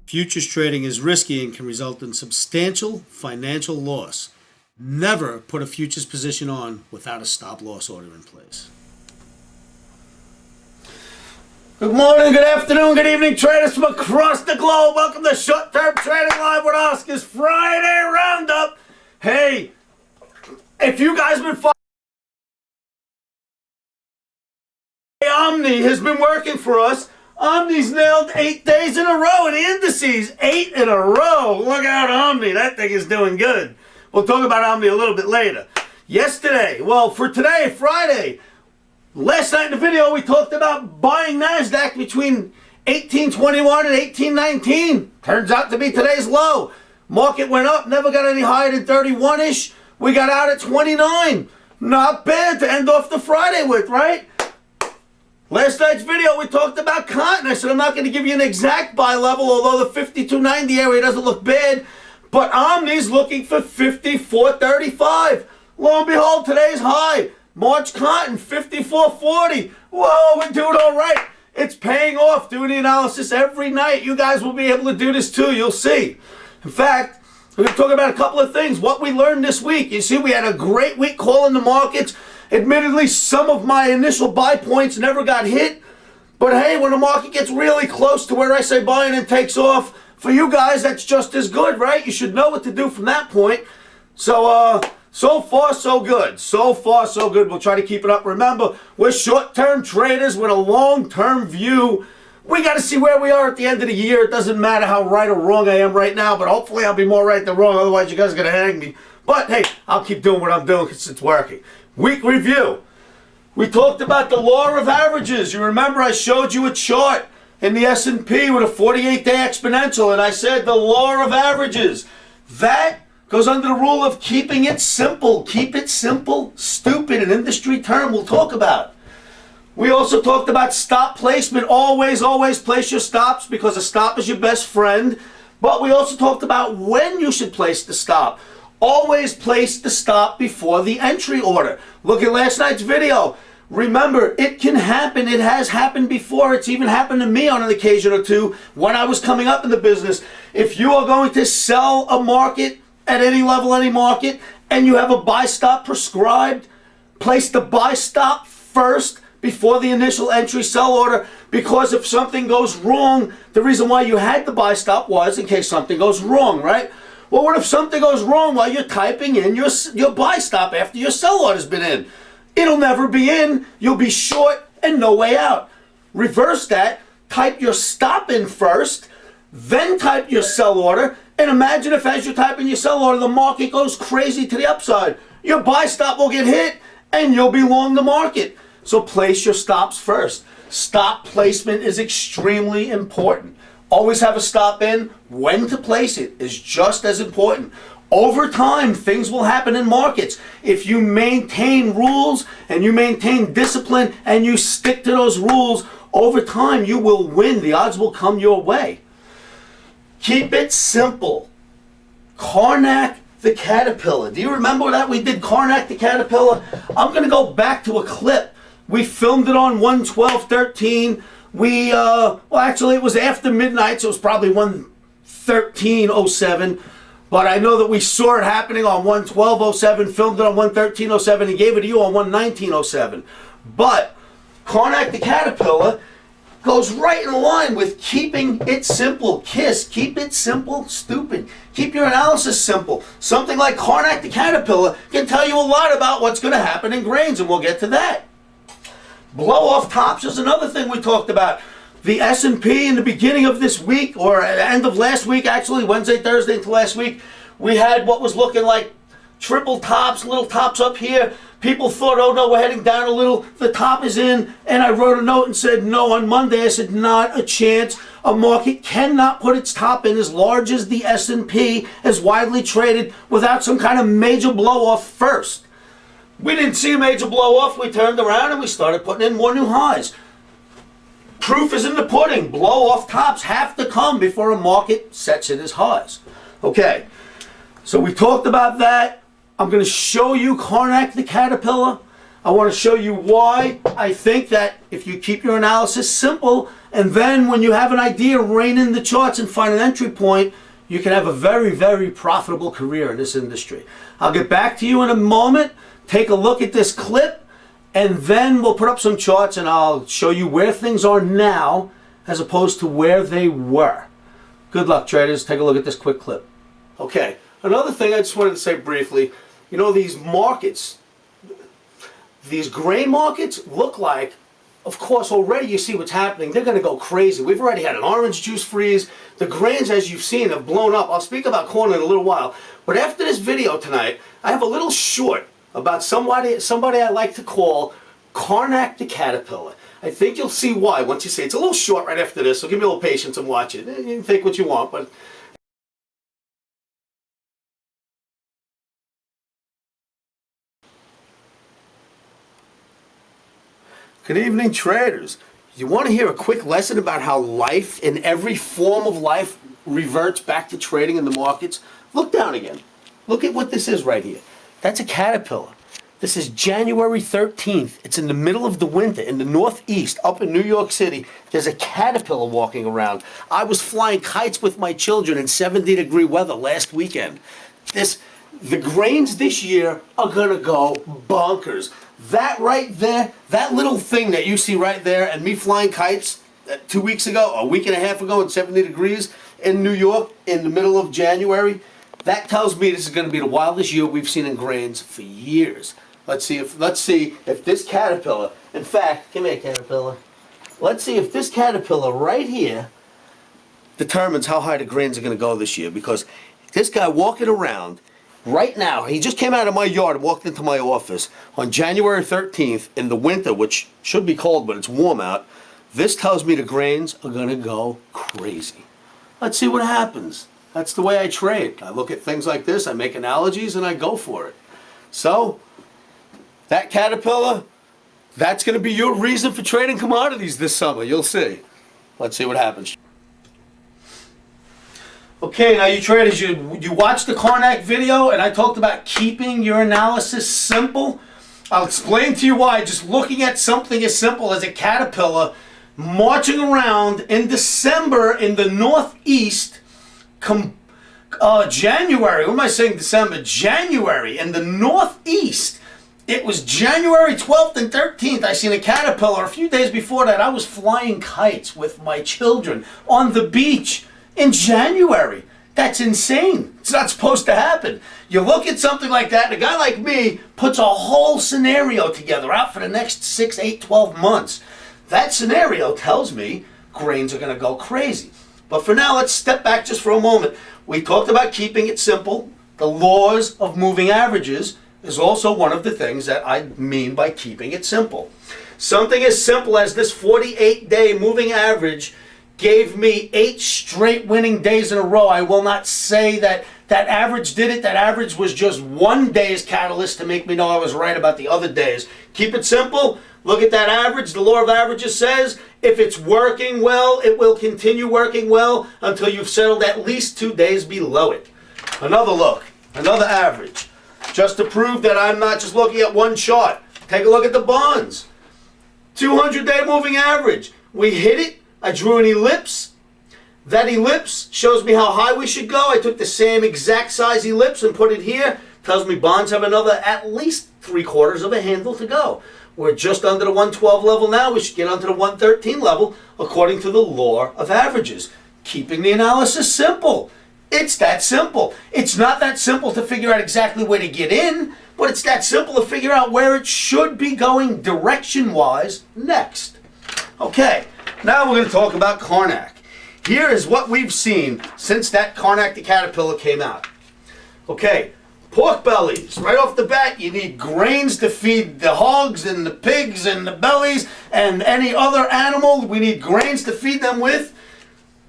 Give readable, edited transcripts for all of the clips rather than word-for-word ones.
Futures trading is risky and can result in substantial financial loss. Never put a futures position on without a stop-loss order in place. Good morning, good afternoon, good evening, traders from across the globe. Welcome to Short-Term Trading Live with Oscar's Friday Roundup. Hey, if you guys have been following, Emini has been working for us. Omni's nailed 8 days in a row in the indices. 8 in a row. Look out, Omni. That thing is doing good. We'll talk about Omni a little bit later. Yesterday, well, for today, Friday, last night in the video, we talked about buying NASDAQ between 1821 and 1819. Turns out to be today's low. Market went up, never got any higher than 31-ish. We got out at 29. Not bad to end off the Friday with, right? Last night's video, we talked about cotton. I said I'm not going to give you an exact buy level, although the 52.90 area doesn't look bad. But Omni's looking for 54.35. Lo and behold, today's high. March cotton, 54.40. Whoa, we're doing all right. It's paying off. Doing the analysis every night. You guys will be able to do this too. You'll see. In fact, we're going to talk about a couple of things. What we learned this week. You see, we had a great week calling the markets. Admittedly, some of my initial buy points never got hit. But hey, when the market gets really close to where I say buying and takes off, for you guys, that's just as good, right? You should know what to do from that point. So, so far, so good. So far, so good. We'll try to keep it up. Remember, we're short-term traders with a long-term view. We got to see where we are at the end of the year. It doesn't matter how right or wrong I am right now, but hopefully I'll be more right than wrong. Otherwise, you guys are going to hang me. But hey, I'll keep doing what I'm doing because it's working. Week review. We talked about the law of averages. You remember I showed you a chart in the S&P with a 48-day exponential, and I said the law of averages. That goes under the rule of keeping it simple. Keep it simple, stupid, an industry term we'll talk about. We also talked about stop placement. Always, always place your stops because a stop is your best friend. But we also talked about when you should place the stop. Always place the stop before the entry order. Look at last night's video. Remember, it can happen. It has happened before. It's even happened to me on an occasion or two when I was coming up in the business. If you are going to sell a market at any level, any market, and you have a buy stop prescribed, place the buy stop first before the initial entry sell order, because if something goes wrong, the reason why you had the buy stop was in case something goes wrong, right? Well, what if something goes wrong while you're typing in your buy stop after your sell order's been in? It'll never be in. You'll be short and no way out. Reverse that. Type your stop in first, then type your sell order. And imagine if as you're typing your sell order, the market goes crazy to the upside. Your buy stop will get hit and you'll be long the market. So place your stops first. Stop placement is extremely important. Always have a stop in. When to place it is just as important. Over time, things will happen in markets. If you maintain rules and you maintain discipline and you stick to those rules, over time you will win. The odds will come your way. Keep it simple. Karnak the Caterpillar. Do you remember that we did Karnak the Caterpillar? I'm going to go back to a clip. We filmed it on 1/12/13. Well, actually, it was after midnight, so it was probably 1/13/07. But I know that we saw it happening on 1/12/07, filmed it on 1/13/07, and gave it to you on 1/19/07. But Karnak the Caterpillar goes right in line with keeping it simple. KISS, keep it simple, stupid. Keep your analysis simple. Something like Karnak the Caterpillar can tell you a lot about what's going to happen in grains, and we'll get to that. Blow-off tops is another thing we talked about. The S&P in the beginning of this week, or at the end of last week, actually, Wednesday, Thursday into last week, we had what was looking like triple tops, little tops up here. People thought, oh no, we're heading down a little. The top is in. And I wrote a note and said, no, on Monday, I said, not a chance. A market cannot put its top in as large as the S&P, as widely traded, without some kind of major blow-off first. We didn't see a major blow-off. We turned around and we started putting in more new highs. Proof is in the pudding. Blow-off tops have to come before a market sets in as highs. Okay, so we talked about that. I'm going to show you Karnak the Caterpillar. I want to show you why I think that if you keep your analysis simple, and then when you have an idea, rein in the charts and find an entry point, you can have a very, very profitable career in this industry. I'll get back to you in a moment. Take a look at this clip, and then we'll put up some charts and I'll show you where things are now as opposed to where they were. Good luck, traders. Take a look at this quick clip. Okay, another thing I just wanted to say briefly, you know, these markets, these grain markets look like, of course, already you see what's happening. They're going to go crazy. We've already had an orange juice freeze. The grains, as you've seen, have blown up. I'll speak about corn in a little while. But after this video tonight, I have a little short about somebody I like to call Karnak the Caterpillar. I think you'll see why once you see it. It's a little short right after this, so give me a little patience and watch it. You can think what you want, but... Good evening, traders. You want to hear a quick lesson about how life, in every form of life, reverts back to trading in the markets? Look down again. Look at what this is right here. That's a caterpillar. This is January 13th. It's in the middle of the winter in the Northeast, up in New York City. There's a caterpillar walking around. I was flying kites with my children in 70-degree weather last weekend. The grains this year are gonna go bonkers. That right there, that little thing that you see right there, and me flying kites 2 weeks ago, a week and a half ago at 70 degrees in New York in the middle of January, that tells me this is going to be the wildest year we've seen in grains for years. Let's see if this caterpillar, in fact, come here, caterpillar. Let's see if this caterpillar right here determines how high the grains are going to go this year, because this guy walking around right now, he just came out of my yard and walked into my office on January 13th in the winter, which should be cold, but it's warm out. This tells me the grains are going to go crazy. Let's see what happens. That's the way I trade. I look at things like this, I make analogies, and I go for it. So, that caterpillar, that's going to be your reason for trading commodities this summer. You'll see. Let's see what happens. Okay, now you traders, you watched the Karnak video, and I talked about keeping your analysis simple. I'll explain to you why. Just looking at something as simple as a caterpillar marching around in December in the Northeast, January, what am I saying December? January in the Northeast. It was January 12th and 13th. I seen a caterpillar. A few days before that, I was flying kites with my children on the beach in January. That's insane. It's not supposed to happen. You look at something like that, and a guy like me puts a whole scenario together out for the next 6, 8, 12 months. That scenario tells me grains are going to go crazy. But for now, let's step back just for a moment. We talked about keeping it simple. The laws of moving averages is also one of the things that I mean by keeping it simple. Something as simple as this 48-day moving average gave me 8 straight winning days in a row. I will not say that that average did it. That average was just one day's catalyst to make me know I was right about the other days. Keep it simple. Look at that average. The law of averages says if it's working well, it will continue working well until you've settled at least 2 days below it. Another look, another average. Just to prove that I'm not just looking at one chart. Take a look at the bonds. 200-day moving average. We hit it. I drew an ellipse. That ellipse shows me how high we should go. I took the same exact size ellipse and put it here. Tells me bonds have another at least 3/4 of a handle to go. We're just under the 112 level now. We should get onto the 113 level according to the law of averages. Keeping the analysis simple. It's that simple. It's not that simple to figure out exactly where to get in, but it's that simple to figure out where it should be going direction-wise next. Okay. Now we're going to talk about Karnak. Here is what we've seen since that Karnak the Caterpillar came out. Okay, pork bellies. Right off the bat, you need grains to feed the hogs and the pigs and the bellies and any other animal. We need grains to feed them with.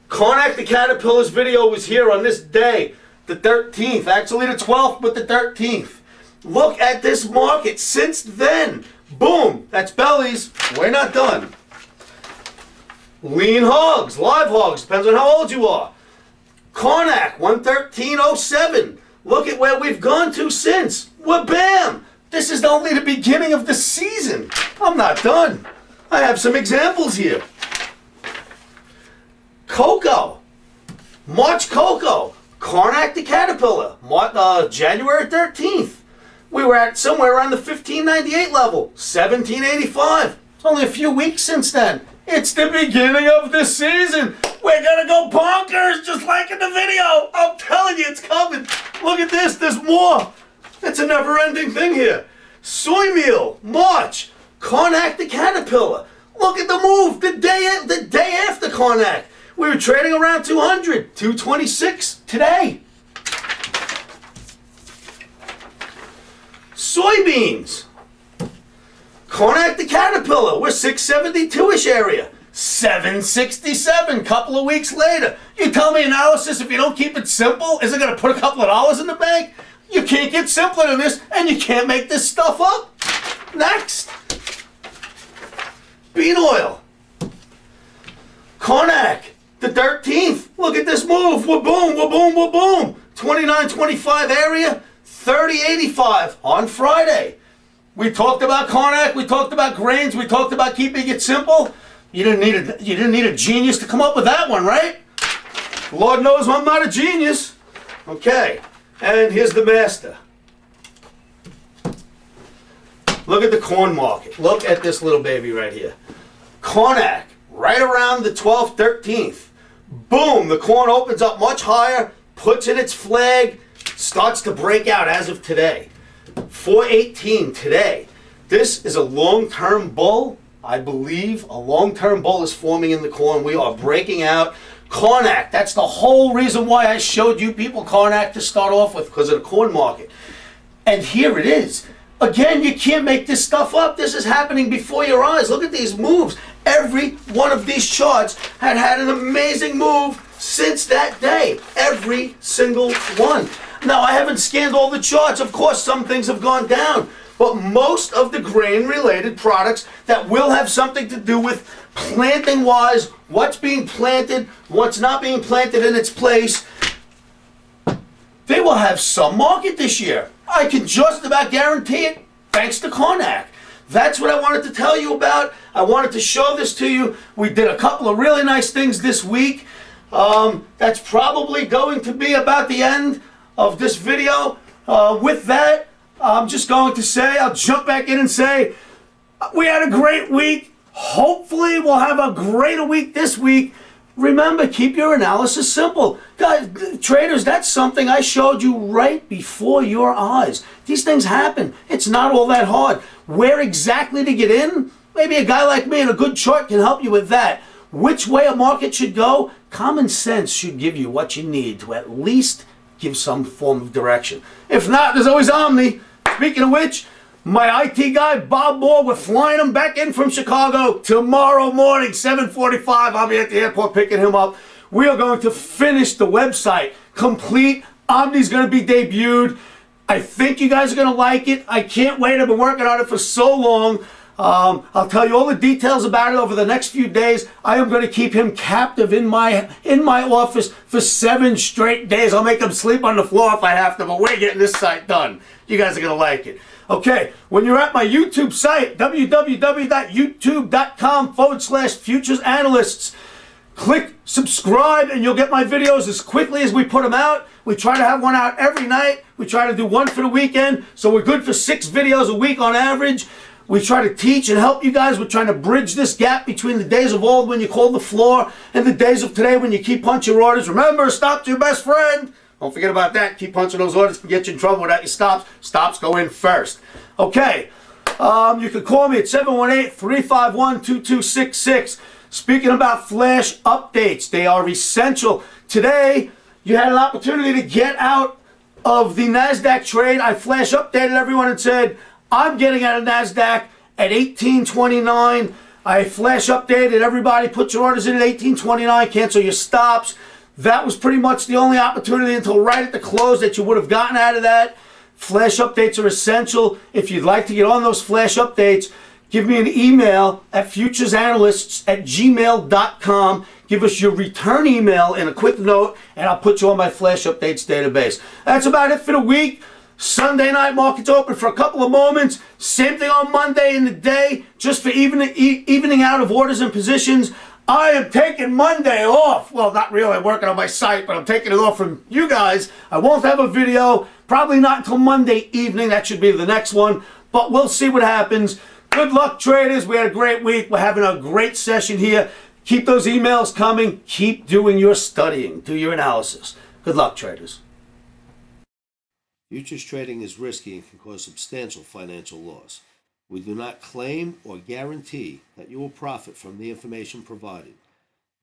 Karnak the Caterpillar's video was here on this day, the 13th. Actually the 12th, but the 13th. Look at this market since then. Boom, that's bellies. We're not done. Lean hogs, live hogs, depends on how old you are. Karnak, 113.07. Look at where we've gone to since. Well, bam! This is only the beginning of the season. I'm not done. I have some examples here. Cocoa. March Cocoa. Karnak the Caterpillar. January 13th. We were at somewhere around the 1598 level. 1785. It's only a few weeks since then. It's the beginning of the season. We're gonna go bonkers just like in the video. I'm telling you, it's coming. Look at this, there's more. It's a never-ending thing here. Soy meal, March, Karnak the Caterpillar. Look at the move, the day after Karnak. We were trading around 200, 226 today. Soybeans. Karnak the Caterpillar, we're 672-ish area. 767, couple of weeks later. You tell me analysis, if you don't keep it simple, is it going to put a couple of dollars in the bank? You can't get simpler than this, and you can't make this stuff up. Next. Bean oil. Karnak, the 13th. Look at this move. We're boom, we're boom, we're boom. 29.25 area, 30.85 on Friday. We talked about Karnak, we talked about grains, we talked about keeping it simple. You didn't need a genius to come up with that one, right? Lord knows I'm not a genius. Okay, and here's the master. Look at the corn market. Look at this little baby right here. Karnak, right around the 12th, 13th. Boom, the corn opens up much higher, puts in its flag, starts to break out as of today. 418 today. This is a long-term bull. I believe a long-term bull is forming in the corn. We are breaking out. Karnak, that's the whole reason why I showed you people Karnak to start off with, because of the corn market. And here it is. Again, you can't make this stuff up. This is happening before your eyes. Look at these moves. Every one of these charts had an amazing move since that day. Every single one. Now, I haven't scanned all the charts. Of course, some things have gone down. But most of the grain-related products that will have something to do with planting-wise, what's being planted, what's not being planted in its place, they will have some market this year. I can just about guarantee it, thanks to Karnak. That's what I wanted to tell you about. I wanted to show this to you. We did a couple of really nice things this week. That's probably going to be about the end of this video. With that, I'm just going to say, I'll jump back in and say, we had a great week. Hopefully we'll have a greater week this week. Remember, keep your analysis simple. Guys, traders, that's something I showed you right before your eyes. These things happen. It's not all that hard. Where exactly to get in? Maybe a guy like me in a good chart can help you with that. Which way a market should go? Common sense should give you what you need to at least give some form of direction. If not, there's always Omni. Speaking of which, my IT guy, Bob Moore, we're flying him back in from Chicago tomorrow morning, 7:45. I'll be at the airport picking him up. We are going to finish the website. Complete. Omni's going to be debuted. I think you guys are going to like it. I can't wait. I've been working on it for so long. I'll tell you all the details about it over the next few days. I am going to keep him captive in my office for 7 straight days. I'll make him sleep on the floor if I have to, but we're getting this site done. You guys are going to like it. Okay, when you're at my YouTube site, www.youtube.com/futuresanalysts, click subscribe and you'll get my videos as quickly as we put them out. We try to have one out every night. We try to do one for the weekend, so we're good for 6 videos a week on average. We try to teach and help you guys. We're trying to bridge this gap between the days of old when you called the floor and the days of today when you keep punching your orders. Remember, stop's your best friend. Don't forget about that. Keep punching those orders. Can get you in trouble without your stops. Stops go in first. Okay. You can call me at 718-351-2266. Speaking about flash updates, they are essential. Today, you had an opportunity to get out of the NASDAQ trade. I flash updated everyone and said, I'm getting out of NASDAQ at 1829. I flash updated everybody. Put your orders in at 1829. Cancel your stops. That was pretty much the only opportunity until right at the close that you would have gotten out of that. Flash updates are essential. If you'd like to get on those flash updates, give me an email at futuresanalysts@gmail.com. Give us your return email in a quick note, and I'll put you on my flash updates database. That's about it for the week. Sunday night markets open for a couple of moments. Same thing on Monday in the day, just for evening out of orders and positions. I am taking Monday off. Well, not really. I'm working on my site, but I'm taking it off from you guys. I won't have a video. Probably not until Monday evening. That should be the next one. But we'll see what happens. Good luck, traders. We had a great week. We're having a great session here. Keep those emails coming. Keep doing your studying. Do your analysis. Good luck, traders. Futures trading is risky and can cause substantial financial loss. We do not claim or guarantee that you will profit from the information provided.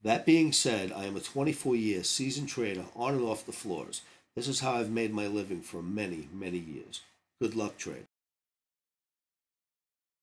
That being said, I am a 24-year seasoned trader on and off the floors. This is how I've made my living for many, many years. Good luck trading.